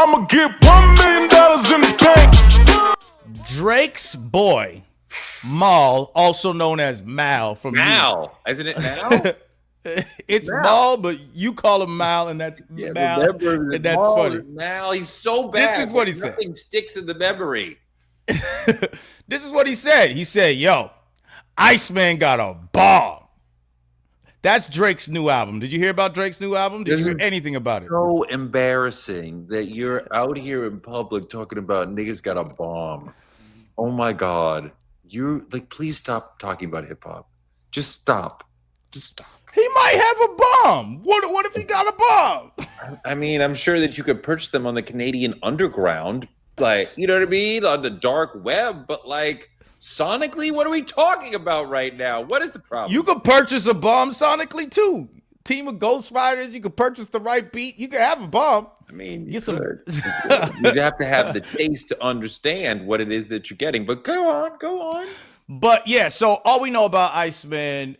I'ma get $1 million in the bank. Drake's boy, Mal, also known as Mal from Mal, isn't it Mal? It's Mal. Mal, but you call him Mal, and that's Yeah, Mal, remember and that's funny. Mal, he's so bad. This is what he Nothing said. sticks in the memory. This is what he said. He said, "Yo, Iceman got a bomb." That's Drake's new album. Did you hear about Drake's new album? Did you hear anything about it? So embarrassing that you're out here in public talking about niggas got a bomb. Oh my God. You're like, please stop talking about hip hop. Just stop. Just stop. He might have a bomb. What if he got a bomb? I mean, I'm sure that you could purchase them on the Canadian underground, like, you know what I mean? On the dark web, but like sonically, what are we talking about right now? What is the problem? You could purchase a bomb sonically too. Team of Ghost Riders, you could purchase the right beat. You could have a bomb. I mean, Get some. you have to have the taste to understand what it is that you're getting. But go on. But yeah, so all we know about Iceman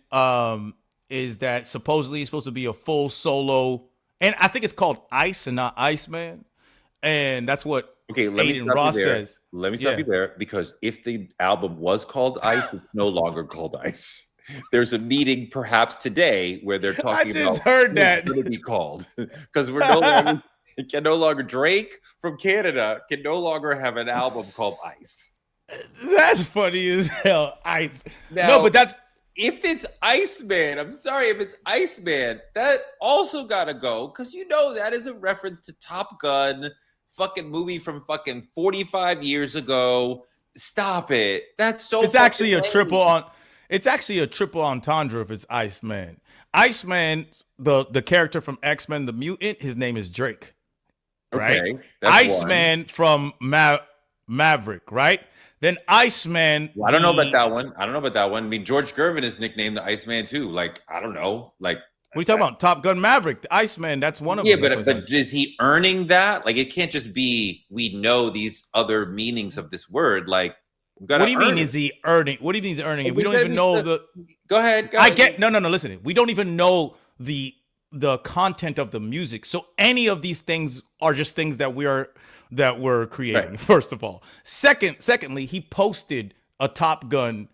is that supposedly he's supposed to be a full solo, and I think it's called Ice and not Iceman, and that's what Aiden Ross says. Let me stop you there, because if the album was called Ice, it's no longer called Ice. There's a meeting perhaps today where they're talking about heard that what it be called, because we're no longer can no longer Drake from Canada can no longer have an album called Ice. That's funny as hell. Ice. Now, no, but that's if it's Iceman. I'm sorry, if it's Iceman, that also gotta go, because you know that is a reference to Top Gun, fucking movie from fucking 45 years ago. Stop it. That's so. It's actually a triple on. It's actually a triple entendre if it's Iceman. Iceman, the character from X-Men, the mutant, his name is Drake. Right? Okay, Iceman from Maverick, right? Then Iceman. Well, I don't know about that one. I mean, George Gervin is nicknamed the Iceman too. Like, I don't know. Like, what are you talking about? Top Gun Maverick, the Iceman. That's one of them. Yeah, but is he earning that? Like, it can't just be we know these other meanings of this word. Like, what do you mean? Is he earning? What do you mean he's earning it? We don't even know the. Go ahead. I get no. Listen, we don't even know the content of the music. So any of these things are just things that we're creating. Right. First of all, secondly, he posted a Top Gun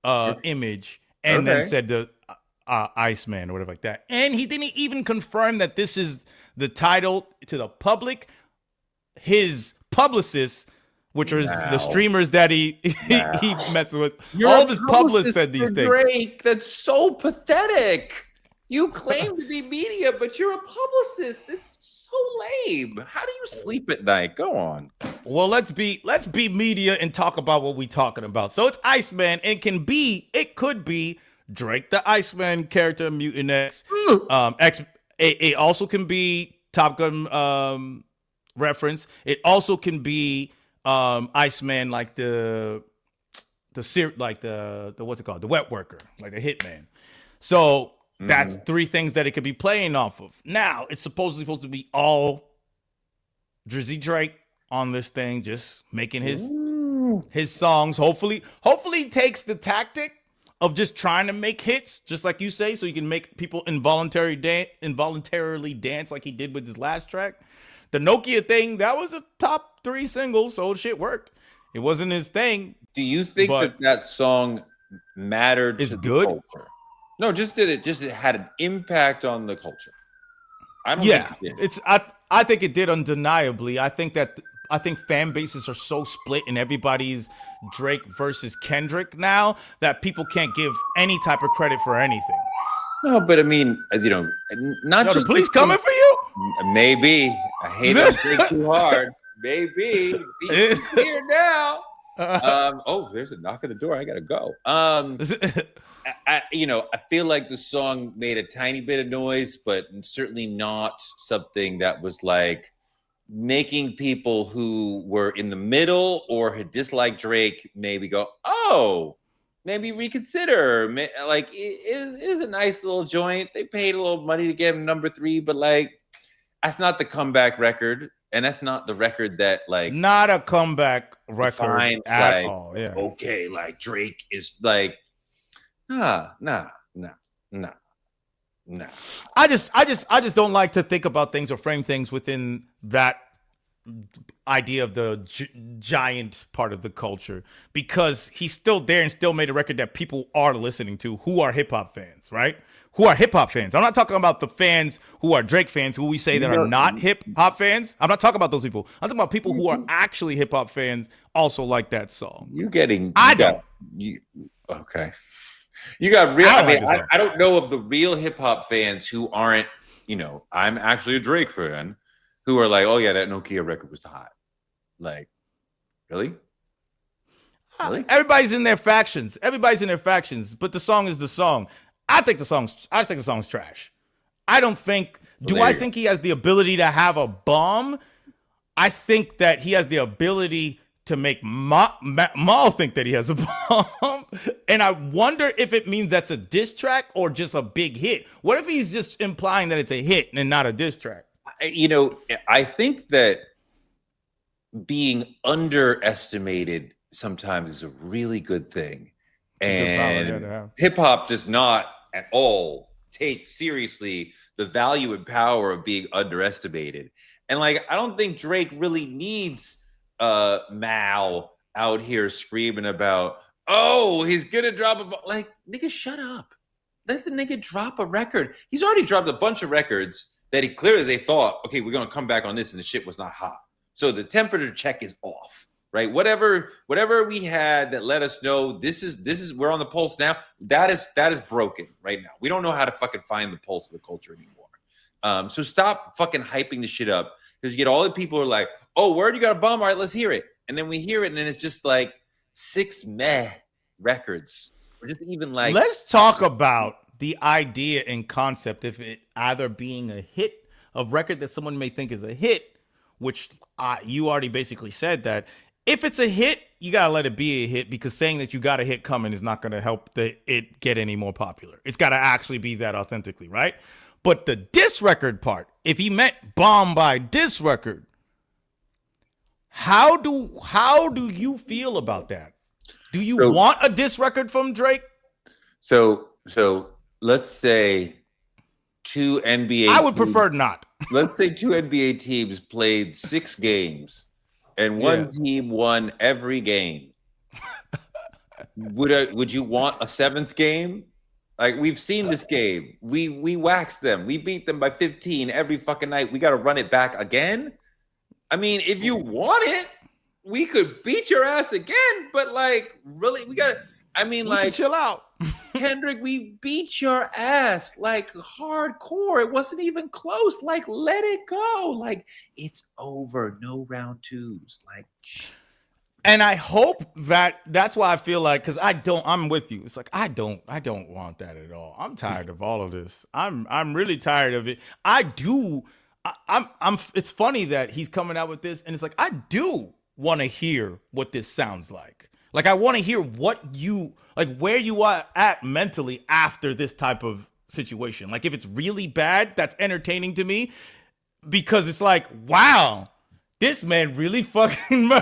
image and then said the Iceman or whatever like that, and he didn't even confirm that this is the title to the public. His publicist, which are the streamers that he messes with. All of his publicists said these things. Drake, that's so pathetic. You claim to be media, but you're a publicist. It's so lame. How do you sleep at night? Go on. Well, let's be media and talk about what we're talking about. So it's Iceman. It could be Drake, the Iceman character, Mutant X. It also can be Top Gun reference. It also can be Iceman, like the what's it called, the wet worker, like the hitman. So that's three things that it could be playing off of. Now it's supposed to be all Drizzy Drake on this thing, just making his songs. Hopefully he takes the tactic of just trying to make hits, just like you say, so you can make people involuntarily dance like he did with his last track. The Nokia thing, that was a top 3 single, so shit worked. It wasn't his thing. Do you think that song mattered to the culture? No, it had an impact on the culture. I don't think it did. I think it did undeniably. I think fan bases are so split and everybody's Drake versus Kendrick now that people can't give any type of credit for anything. No, but I mean, not just the police coming for you. Maybe I hate Drake too hard. Maybe he's here now. There's a knock on the door. I gotta go. I feel like the song made a tiny bit of noise, but certainly not something that was like making people who were in the middle or had disliked Drake maybe go, oh, maybe reconsider. Like, it is a nice little joint. They paid a little money to get him number 3, but like, that's not the comeback record. And that's not the record that like not a comeback record at all. Yeah. Okay, like Drake is like, nah. I just don't like to think about things or frame things within that idea of the giant part of the culture, because he's still there and still made a record that people are listening to who are hip hop fans, right? Who are hip hop fans. I'm not talking about the fans who are Drake fans who we say that are not hip hop fans. I'm not talking about those people. I'm talking about people who are actually hip hop fans also like that song. Okay. You got real. I I mean, like I don't know of the real hip hop fans who aren't, I'm actually a Drake fan, who are like, oh yeah, that Nokia record was hot. Like, really? Really? Everybody's in their factions. But the song is the song. I think the song's trash. I don't think. Do I think he has the ability to have a bomb? I think that he has the ability to make Maul think that he has a bomb. And I wonder if it means that's a diss track or just a big hit. What if he's just implying that it's a hit and not a diss track? I think that being underestimated sometimes is a really good thing. And hip hop does not at all take seriously the value and power of being underestimated. And like, I don't think Drake really needs Mal out here screaming about, oh, he's gonna drop like, nigga, shut up. Let the nigga drop a record. He's already dropped a bunch of records that they thought, okay, we're gonna come back on this, and the shit was not hot. So the temperature check is off, right? Whatever we had that let us know this is we're on the pulse now. That is broken right now. We don't know how to fucking find the pulse of the culture anymore. So stop fucking hyping the shit up, because you get all the people who are like, oh, word, you got a bomb, all right, let's hear it. And then we hear it, and then it's just like 6 meh records. Or just even like, let's talk about the idea and concept of it either being a hit, a record that someone may think is a hit, which you already basically said that. If it's a hit, you gotta let it be a hit, because saying that you got a hit coming is not gonna help it get any more popular. It's gotta actually be that authentically, right? But the diss record part, if he meant bomb by diss record, how do you feel about that? Do you want a diss record from Drake? So let's say 2 NBA. I would prefer not. Let's say 2 NBA teams played 6 games, and one team won every game. Would you want a 7th game? Like, we've seen this game. We waxed them. We beat them by 15 every fucking night. We got to run it back again. I mean, if you want it, we could beat your ass again. But like, really, we got to. I mean, like, chill out. Kendrick, we beat your ass like hardcore. It wasn't even close. Like, let it go. Like, it's over. No round 2s. Like, and I hope that's why I feel like, because I'm with you. It's like, I don't want that at all. I'm tired of all of this. I'm really tired of it. It's funny that he's coming out with this, and it's like, I do want to hear what this sounds like. Like, I want to hear where you are at mentally after this type of situation. Like, if it's really bad, that's entertaining to me, because it's like, wow, this man really fucking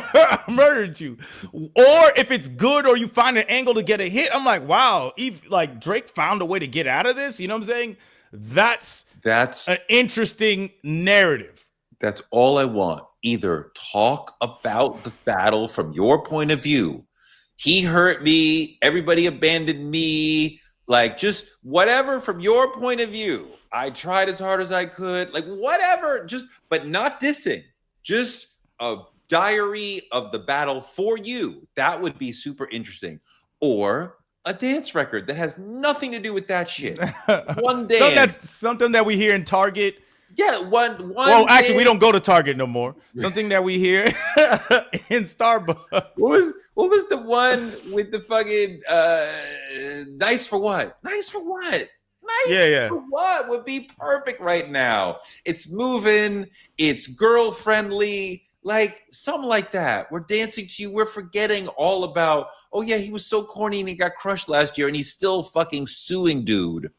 murdered you. Or if it's good, or you find an angle to get a hit, I'm like, wow, like, Drake found a way to get out of this. You know what I'm saying? That's an interesting narrative. That's all I want. Either talk about the battle from your point of view. He hurt me. Everybody abandoned me. Like, just whatever from your point of view. I tried as hard as I could. Like, whatever. But not dissing. Just a diary of the battle for you. That would be super interesting. Or a dance record that has nothing to do with that shit. One dance. Something that we hear in Target. Yeah, one. Well, actually, we don't go to Target no more. Something that we hear in Starbucks. What was the one with the fucking nice for what? Nice for what? Nice for what would be perfect right now? It's moving. It's girl friendly. Like, something like that. We're dancing to you. We're forgetting all about, oh yeah, he was so corny and he got crushed last year and he's still fucking suing dude.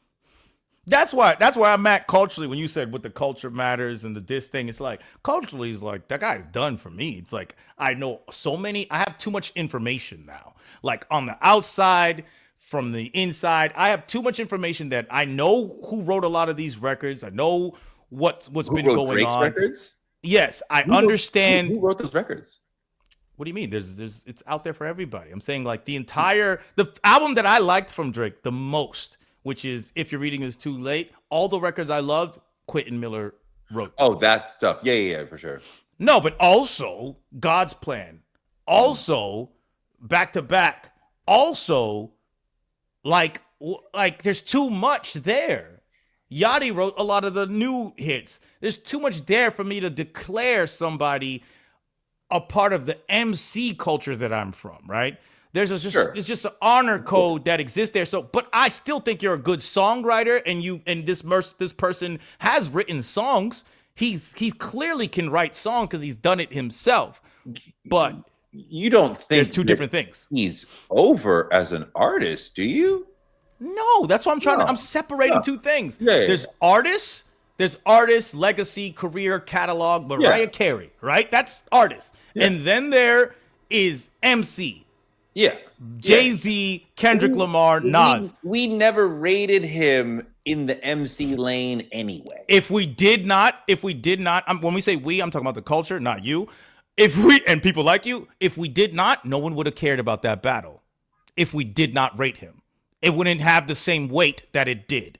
That's where I'm at culturally. When you said what the culture matters and the diss thing, it's like, culturally, it's like, that guy's done for me. It's like, I know I have too much information now. Like, on the outside, from the inside, I have too much information that I know who wrote a lot of these records. I know what's been going Drake's on. Records? yes, I understand. Who wrote those records? What do you mean? There's it's out there for everybody. I'm saying like the album that I liked from Drake the most, which is If Your Reading Is Too Late. All the records I loved, Quentin Miller wrote. Oh, that stuff. Yeah, for sure. No, but also God's Plan. Also Back to Back. Also like there's too much there. Yachty wrote a lot of the new hits. There's too much there for me to declare somebody a part of the MC culture that I'm from, right? It's just an honor code that exists there. So, but I still think you're a good songwriter, and this person has written songs. He's clearly can write songs because he's done it himself. But you don't think there's two different things. He's over as an artist, do you? No, that's what I'm trying to. I'm separating two things. Yeah. There's artists, legacy, career, catalog. Mariah Carey, right? That's artist. Yeah. And then there is MC. Yeah. Jay-Z, Kendrick Lamar, Nas. We never rated him in the MC lane anyway. If we did not, when we say we, I'm talking about the culture, not you. And people like you, if we did not, no one would have cared about that battle. If we did not rate him, it wouldn't have the same weight that it did.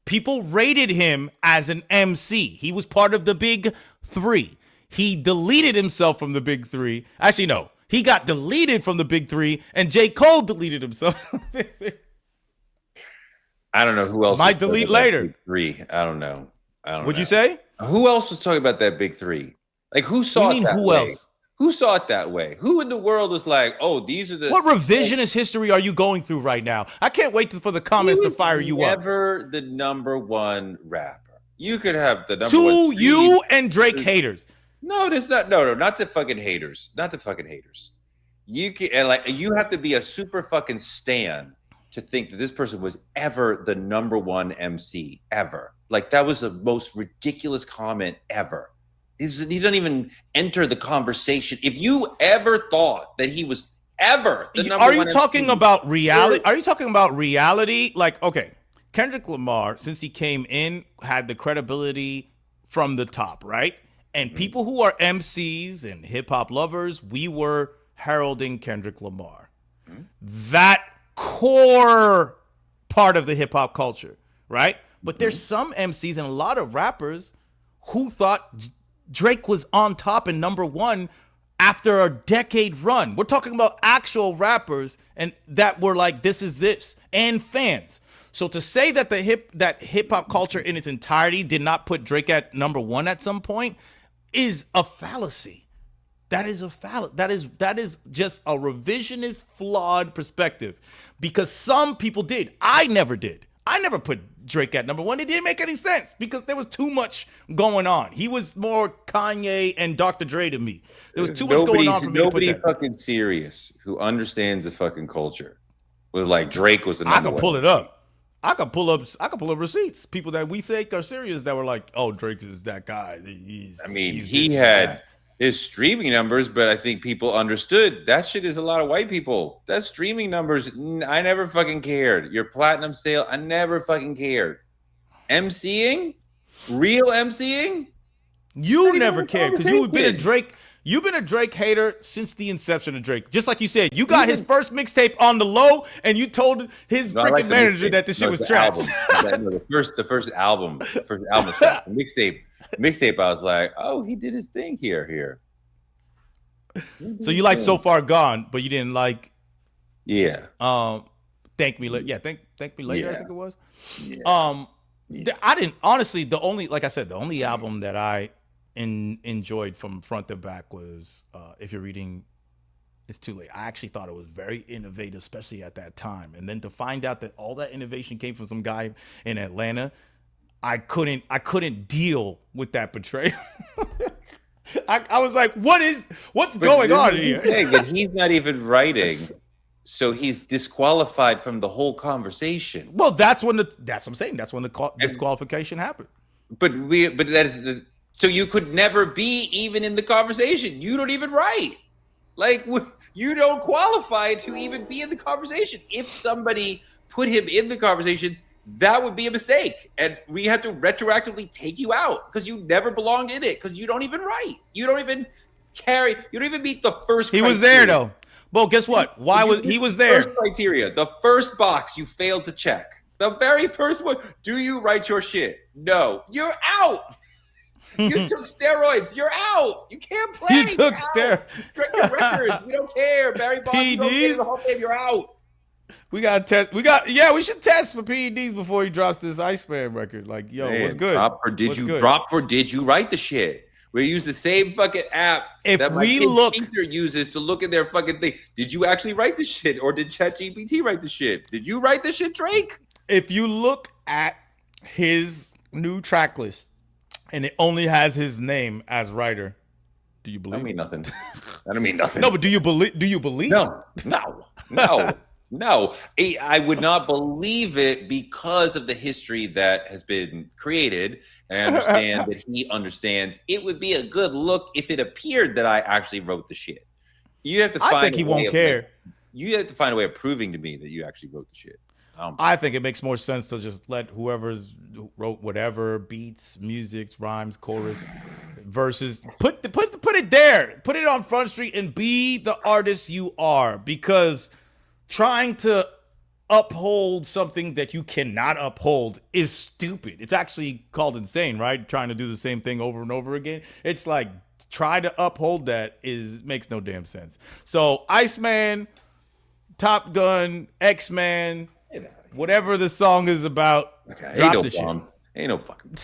People rated him as an MC. He was part of the big three. He deleted himself from the big three. Actually, no. He got deleted from the big three, and J. Cole deleted himself from the big three. I don't know who else. Might delete later. Big three. I don't know. What'd you say? Who else was talking about that big three? Like, who saw it that way? Else? Who saw it that way? Who in the world was like, oh, these are the... What revisionist history are you going through right now? I can't wait for the comments to fire you up. Never the number one rapper. You could have the number one... you and Drake haters. No, there's not. No, not the fucking haters. Not the fucking haters. You can, and like, you have to be a super fucking stan to think that this person was ever the number one MC ever. Like, that was the most ridiculous comment ever. He doesn't even enter the conversation. If you ever thought that he was ever the number one MC. Are you talking about reality? Are you talking about reality? Like, okay, Kendrick Lamar, since he came in, had the credibility from the top, right? And people who are MCs and hip-hop lovers, we were heralding Kendrick Lamar. That core part of the hip-hop culture, right? But there's some MCs and a lot of rappers who thought Drake was on top and number one after a decade run. We're talking about actual rappers and that were like, this is this, and fans. So to say that that hip-hop culture in its entirety did not put Drake at number one at some point is a fallacy. That is a fallacy. That is just a revisionist, flawed perspective, because some people did. I never did. I never put Drake at number one. It didn't make any sense because there was too much going on. He was more Kanye and Dr. Dre to me. There was too much going on for me to put that. Nobody fucking serious who understands the fucking culture was like Drake was the number one. I can pull it up. I could pull up receipts. People that we think are serious that were like, "Oh, Drake is that guy." He had his streaming numbers, but I think people understood that shit is a lot of white people. That streaming numbers, I never fucking cared. Your platinum sale, I never fucking cared. MCing, real MCing, you never cared because you've been a Drake. You've been a Drake hater since the inception of Drake. Just like you said, you got his first mixtape on the low, and you told his freaking manager that the shit was trash. The first album, the mixtape. I was like, oh, he did his thing here. So you liked So Far Gone, but you didn't like, Thank Me Later. Yeah, Thank Me Later. I think it was. Yeah. I didn't honestly. The only album that I enjoyed from front to back was If You're Reading It's Too Late. I actually thought it was very innovative, especially at that time. And then to find out that all that innovation came from some guy in Atlanta, I couldn't deal with that portrayal. I was like, what's going on here? That he's not even writing, so he's disqualified from the whole conversation. Well, that's what I'm saying. That's when the disqualification happened. So you could never be even in the conversation. You don't even write. Like, you don't qualify to even be in the conversation. If somebody put him in the conversation, that would be a mistake. And we have to retroactively take you out because you never belonged in it because you don't even write. You don't even carry. You don't even meet the first He criteria. was there, though. Well, guess what? Why was he was there? First criteria, the first box you failed to check. The very first one. Do you write your shit? No. You're out. You took steroids. You're out. You can't play. You took steroids. Drink your records. We don't care. Barry Bonds, you don't care the whole game. You're out. We got to test. We should test for PEDs before he drops this Iceman record. Like, yo, Man, what's good? Drop for did you write the shit? We use the same fucking app that my kid's teacher uses to look at their fucking thing. Did you actually write the shit, or did ChatGPT write the shit? Did you write the shit, Drake? If you look at his new track list and it only has his name as writer, do you believe? I don't mean nothing. I don't mean nothing. No, but do you believe? Do you believe? No. I would not believe it because of the history that has been created. And I understand that he understands it would be a good look if it appeared that I actually wrote the shit. You have to find. I think he won't care. You have to find a way of proving to me that you actually wrote the shit. I think it makes more sense to just let whoever's wrote whatever beats, music, rhymes, chorus, verses, put it there, put it on Front Street, and be the artist you are. Because trying to uphold something that you cannot uphold is stupid. It's actually called insane, right? Trying to do the same thing over and over again. It's like try to uphold that makes no damn sense. So Iceman, Top Gun, X-Man. Whatever the song is about, Okay, drop the shit. Ain't no fucking.